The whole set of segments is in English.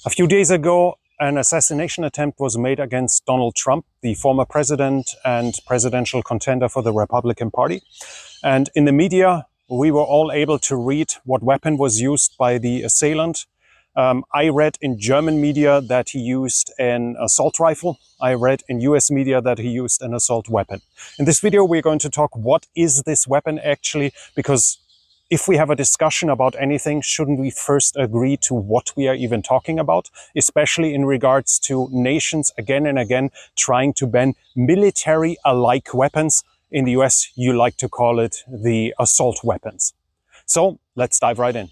A few days ago, an assassination attempt was made against Donald Trump, the former president and presidential contender for the Republican Party. And in the media, we were all able to read what weapon was used by the assailant. I read in German media that he used an assault rifle. I read in US media that he used an assault weapon. In this video, we're going to talk what is this weapon actually, because if we have a discussion about anything, shouldn't we first agree to what we are even talking about, especially in regards to nations again and again trying to ban military-alike weapons. In the US, you like to call it the assault weapons. So let's dive right in.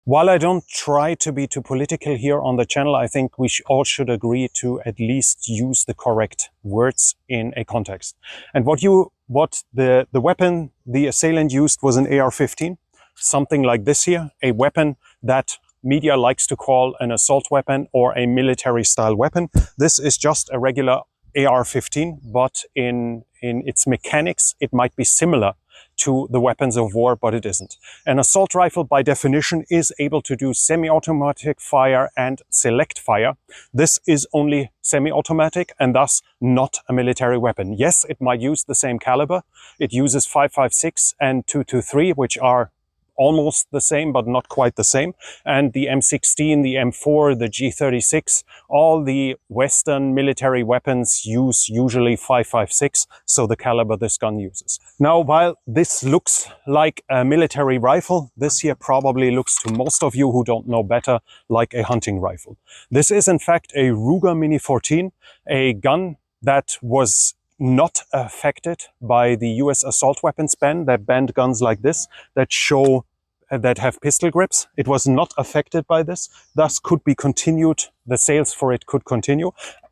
While I don't try to be too political here on the channel, I think we all should agree to at least use the correct words in a context. And what the weapon the assailant used was an AR-15, something like this here, a weapon that media likes to call an assault weapon or a military-style weapon. This is just a regular AR-15, but in its mechanics, it might be similar to the weapons of war, but it isn't. An assault rifle, by definition, is able to do semi-automatic fire and select fire. This is only semi-automatic and thus not a military weapon. Yes, it might use the same caliber. It uses 5.56 and 223, which are almost the same, but not quite the same. And the M16, the M4, the G36, all the Western military weapons use usually 5.56, so the caliber this gun uses. Now, while this looks like a military rifle, this here probably looks to most of you who don't know better like a hunting rifle. This is in fact a Ruger Mini 14, a gun that was not affected by the US assault weapons ban that banned guns like this that have pistol grips. It was not affected by this, thus could be continued. The sales for it could continue,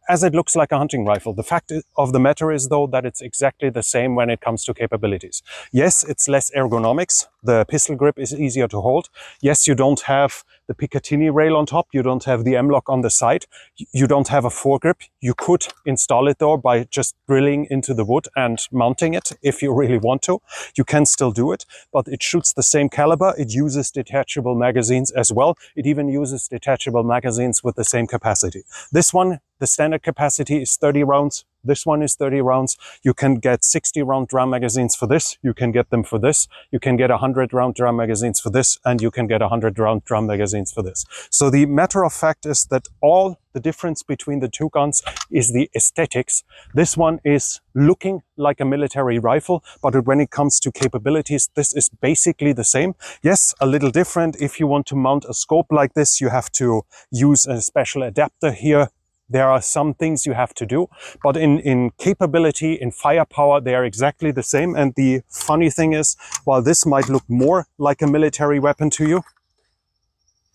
as it looks like a hunting rifle. The fact of the matter is, though, that it's exactly the same when it comes to capabilities. Yes, it's less ergonomics. The pistol grip is easier to hold. Yes, you don't have the Picatinny rail on top. You don't have the M-lock on the side. You don't have a foregrip. You could install it, though, by just drilling into the wood and mounting it if you really want to. You can still do it, but it shoots the same caliber. It uses detachable magazines as well. It even uses detachable magazines with the same capacity. This one, the standard capacity is 30 rounds. This one is 30 rounds. You can get 60-round drum magazines for this. You can get them for this. You can get 100-round drum magazines for this. And you can get 100-round drum magazines for this. So the matter of fact is that all the difference between the two guns is the aesthetics. This one is looking like a military rifle, but when it comes to capabilities, this is basically the same. Yes, a little different. If you want to mount a scope like this, you have to use a special adapter here. There are some things you have to do, but in capability, in firepower, they are exactly the same. And the funny thing is, while this might look more like a military weapon to you,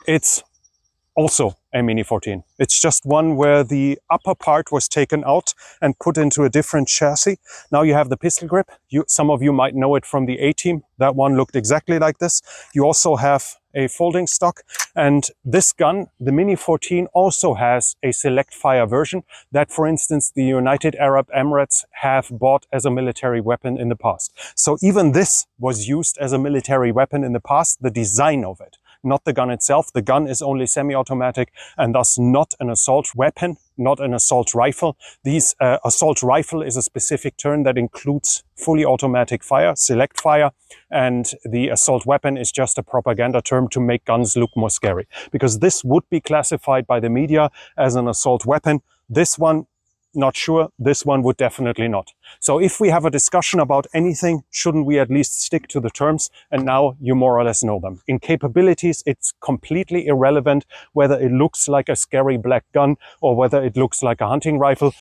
it's also a Mini 14. It's just one where the upper part was taken out and put into a different chassis. Now you have the pistol grip. Some of you might know it from the A-Team. That one looked exactly like this. You also have a folding stock, and this gun, the Mini 14, also has a select fire version that, for instance, the United Arab Emirates have bought as a military weapon in the past. So even this was used as a military weapon in the past, the design of it, not the gun itself. The gun is only semi-automatic and thus not an assault weapon, not an assault rifle. Assault rifle is a specific term that includes fully automatic fire, select fire, and the assault weapon is just a propaganda term to make guns look more scary, because this would be classified by the media as an assault weapon. This one, not sure. This one would definitely not. So if we have a discussion about anything, shouldn't we at least stick to the terms? And now you more or less know them. In capabilities, it's completely irrelevant whether it looks like a scary black gun or whether it looks like a hunting rifle.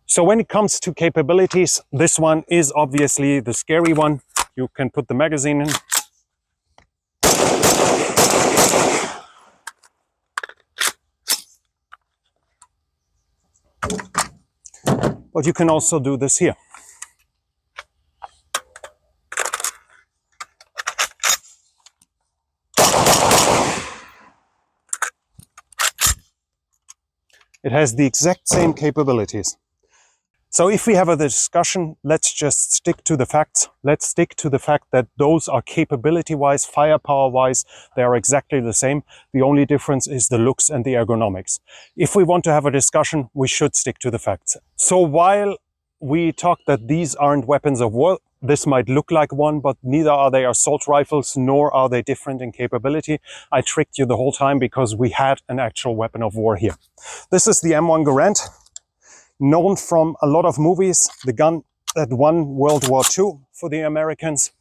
So when it comes to capabilities, this one is obviously the scary one. You can put the magazine in. But you can also do this here. It has the exact same capabilities. So if we have a discussion, let's just stick to the facts. Let's stick to the fact that those are capability-wise, firepower-wise, they are exactly the same. The only difference is the looks and the ergonomics. If we want to have a discussion, we should stick to the facts. So while we talk that these aren't weapons of war, this might look like one, but neither are they assault rifles, nor are they different in capability. I tricked you the whole time because we had an actual weapon of war here. This is the M1 Garand. Known from a lot of movies, the gun that won World War II for the Americans.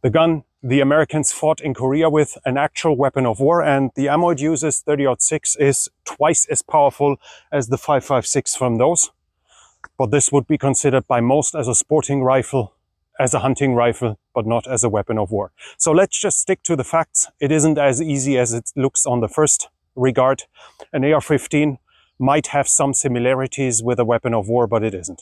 The gun the Americans fought in Korea with, an actual weapon of war, and the ammo it uses, 30-06, is twice as powerful as the 5.56 from those. But this would be considered by most as a sporting rifle, as a hunting rifle, but not as a weapon of war. So let's just stick to the facts. It isn't as easy as it looks on the first regard. An AR-15 might have some similarities with a weapon of war, but it isn't.